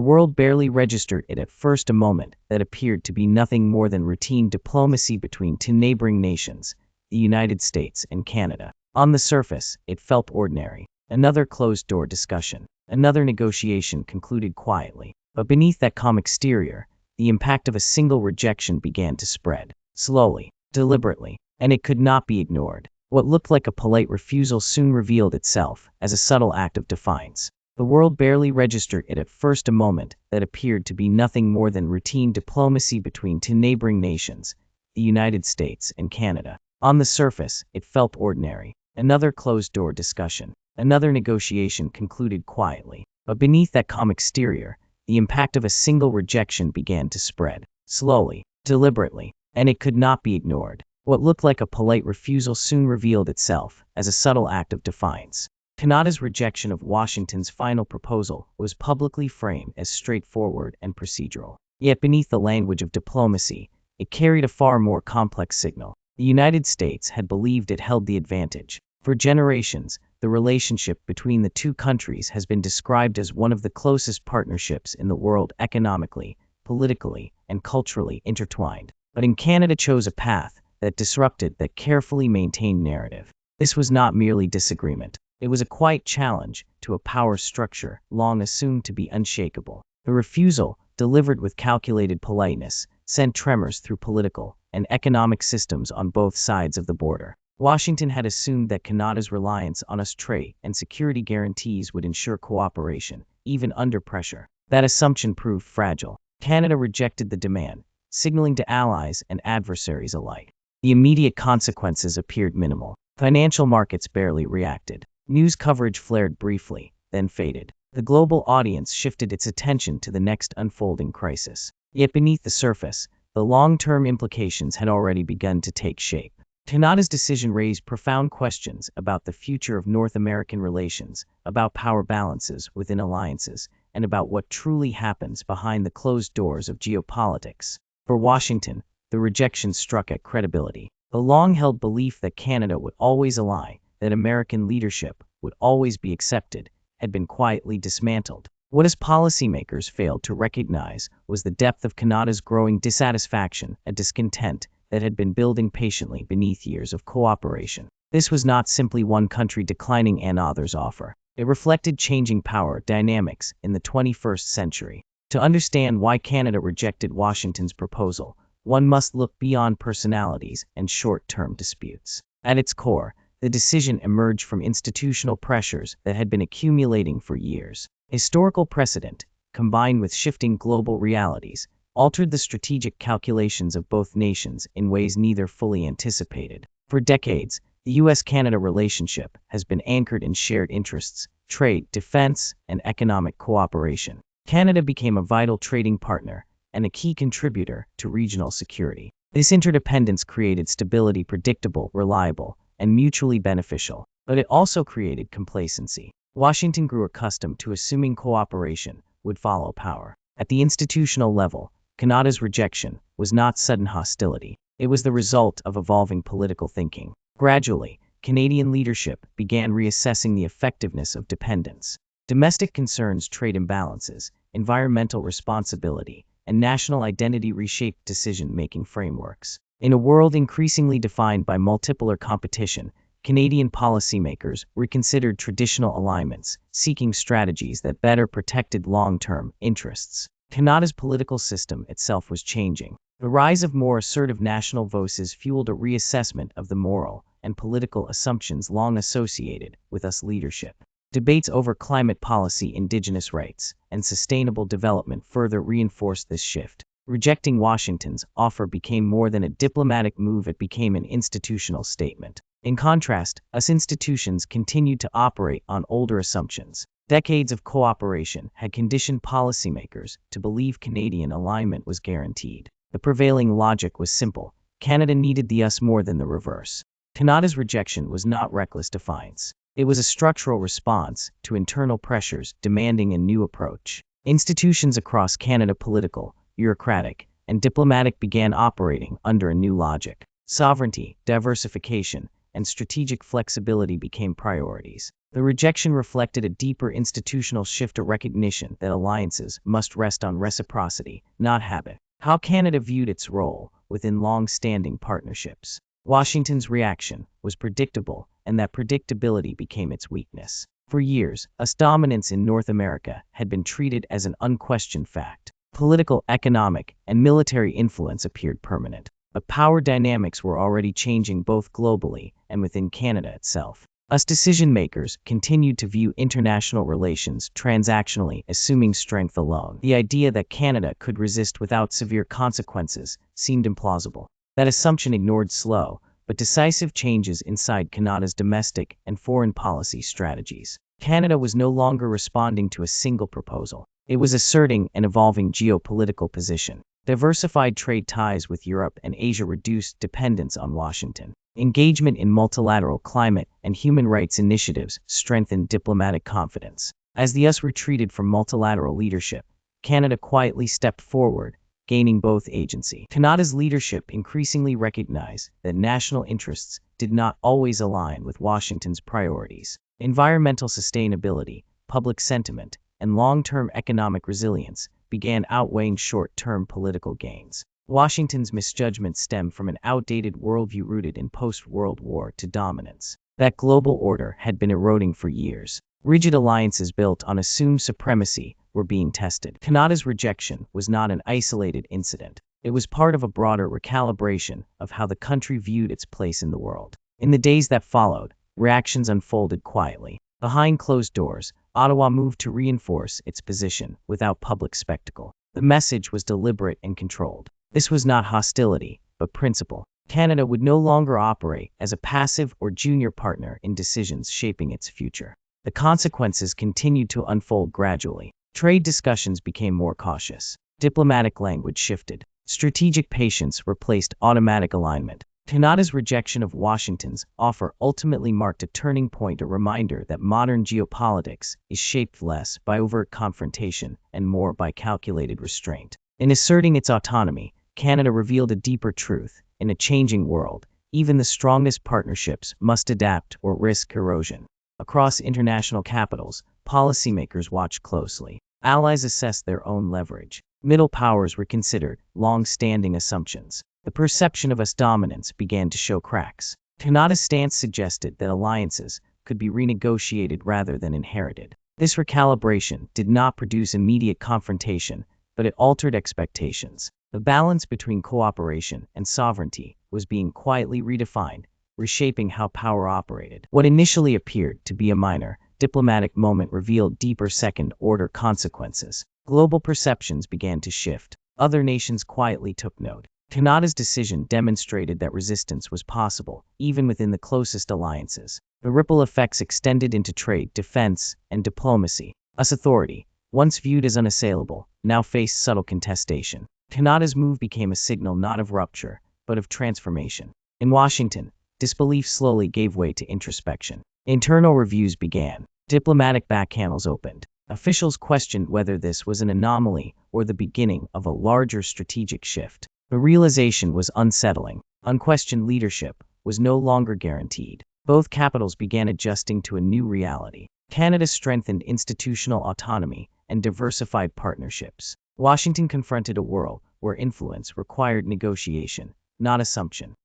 world barely registered it at first, a moment that appeared to be nothing more than routine diplomacy between two neighboring nations, the United States and Canada. On the surface, it felt ordinary. Another closed-door discussion. Another negotiation concluded quietly. But beneath that calm exterior, the impact of a single rejection began to spread. Slowly, deliberately, and it could not be ignored. What looked like a polite refusal soon revealed itself as a subtle act of defiance. The world barely registered it at first, a moment that appeared to be nothing more than routine diplomacy between two neighboring nations, the United States and Canada. On the surface, it felt ordinary. Another closed-door discussion. Another negotiation concluded quietly. But beneath that calm exterior, the impact of a single rejection began to spread. Slowly, deliberately, and it could not be ignored. What looked like a polite refusal soon revealed itself as a subtle act of defiance. Canada's rejection of Washington's final proposal was publicly framed as straightforward and procedural. Yet beneath the language of diplomacy, it carried a far more complex signal. The United States had believed it held the advantage. For generations, the relationship between the two countries has been described as one of the closest partnerships in the world, economically, politically, and culturally intertwined. But Canada chose a path that disrupted that carefully maintained narrative. This was not merely disagreement. It was a quiet challenge to a power structure long assumed to be unshakable. The refusal, delivered with calculated politeness, sent tremors through political and economic systems on both sides of the border. Washington had assumed that Canada's reliance on US trade and security guarantees would ensure cooperation, even under pressure. That assumption proved fragile. Canada rejected the demand, signaling to allies and adversaries alike. The immediate consequences appeared minimal. Financial markets barely reacted. News coverage flared briefly, then faded. The global audience shifted its attention to the next unfolding crisis. Yet beneath the surface, the long-term implications had already begun to take shape. Canada's decision raised profound questions about the future of North American relations, about power balances within alliances, and about what truly happens behind the closed doors of geopolitics. For Washington, the rejection struck at credibility. The long-held belief that Canada would always ally, that American leadership would always be accepted, had been quietly dismantled. What his policymakers failed to recognize was the depth of Canada's growing dissatisfaction and discontent that had been building patiently beneath years of cooperation. This was not simply one country declining another's offer. It reflected changing power dynamics in the 21st century. To understand why Canada rejected Washington's proposal, one must look beyond personalities and short-term disputes. At its core, the decision emerged from institutional pressures that had been accumulating for years. Historical precedent, combined with shifting global realities, altered the strategic calculations of both nations in ways neither fully anticipated. For decades, the US-Canada relationship has been anchored in shared interests, trade, defense, and economic cooperation. Canada became a vital trading partner and a key contributor to regional security. This interdependence created stability, predictable, reliable, and mutually beneficial, but it also created complacency. Washington grew accustomed to assuming cooperation would follow power. At the institutional level, Canada's rejection was not sudden hostility. It was the result of evolving political thinking. Gradually, Canadian leadership began reassessing the effectiveness of dependence. Domestic concerns, trade imbalances, environmental responsibility, and national identity reshaped decision-making frameworks. In a world increasingly defined by multipolar competition, Canadian policymakers reconsidered traditional alignments, seeking strategies that better protected long-term interests. Canada's political system itself was changing. The rise of more assertive national voices fueled a reassessment of the moral and political assumptions long associated with US leadership. Debates over climate policy, indigenous rights, and sustainable development further reinforced this shift. Rejecting Washington's offer became more than a diplomatic move, it became an institutional statement. In contrast, US institutions continued to operate on older assumptions. Decades of cooperation had conditioned policymakers to believe Canadian alignment was guaranteed. The prevailing logic was simple: Canada needed the US more than the reverse. Canada's rejection was not reckless defiance. It was a structural response to internal pressures demanding a new approach. Institutions across Canada, political, bureaucratic, and diplomatic, began operating under a new logic. Sovereignty, diversification, and strategic flexibility became priorities. The rejection reflected a deeper institutional shift, a recognition that alliances must rest on reciprocity, not habit. How Canada viewed its role within long-standing partnerships. Washington's reaction was predictable, and that predictability became its weakness. For years, US dominance in North America had been treated as an unquestioned fact. Political, economic, and military influence appeared permanent. But power dynamics were already changing both globally and within Canada itself. US decision-makers continued to view international relations transactionally, assuming strength alone. The idea that Canada could resist without severe consequences seemed implausible. That assumption ignored slow but decisive changes inside Canada's domestic and foreign policy strategies. Canada was no longer responding to a single proposal. It was asserting an evolving geopolitical position. Diversified trade ties with Europe and Asia reduced dependence on Washington. Engagement in multilateral climate and human rights initiatives strengthened diplomatic confidence. As the US retreated from multilateral leadership, Canada quietly stepped forward, gaining both agency. Canada's leadership increasingly recognized that national interests did not always align with Washington's priorities. Environmental sustainability, public sentiment, and long-term economic resilience began outweighing short-term political gains. Washington's misjudgment stemmed from an outdated worldview rooted in post-World War II dominance. That global order had been eroding for years. Rigid alliances built on assumed supremacy were being tested. Canada's rejection was not an isolated incident. It was part of a broader recalibration of how the country viewed its place in the world. In the days that followed, reactions unfolded quietly. Behind closed doors, Ottawa moved to reinforce its position without public spectacle. The message was deliberate and controlled. This was not hostility, but principle. Canada would no longer operate as a passive or junior partner in decisions shaping its future. The consequences continued to unfold gradually. Trade discussions became more cautious. Diplomatic language shifted. Strategic patience replaced automatic alignment. Canada's rejection of Washington's offer ultimately marked a turning point, a reminder that modern geopolitics is shaped less by overt confrontation and more by calculated restraint. In asserting its autonomy, Canada revealed a deeper truth. In a changing world, even the strongest partnerships must adapt or risk erosion. Across international capitals, policymakers watched closely. Allies assessed their own leverage. Middle powers reconsidered long-standing assumptions. The perception of US dominance began to show cracks. Canada's stance suggested that alliances could be renegotiated rather than inherited. This recalibration did not produce immediate confrontation, but it altered expectations. The balance between cooperation and sovereignty was being quietly redefined, reshaping how power operated. What initially appeared to be a minor, diplomatic moment revealed deeper second-order consequences. Global perceptions began to shift. Other nations quietly took note. Canada's decision demonstrated that resistance was possible, even within the closest alliances. The ripple effects extended into trade, defense, and diplomacy. US authority, once viewed as unassailable, now faced subtle contestation. Canada's move became a signal not of rupture, but of transformation. In Washington, disbelief slowly gave way to introspection. Internal reviews began. Diplomatic backchannels opened. Officials questioned whether this was an anomaly or the beginning of a larger strategic shift. The realization was unsettling. Unquestioned leadership was no longer guaranteed. Both capitals began adjusting to a new reality. Canada strengthened institutional autonomy and diversified partnerships. Washington confronted a world where influence required negotiation, not assumption.